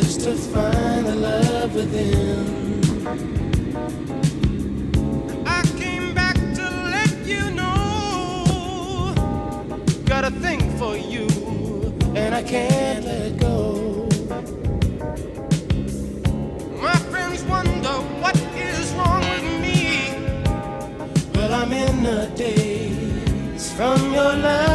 search to find the love within. I came back to let you know, got a thing for you, and I can't let go. My friends wonder what is wrong with me. Well, I'm in a daze from your love.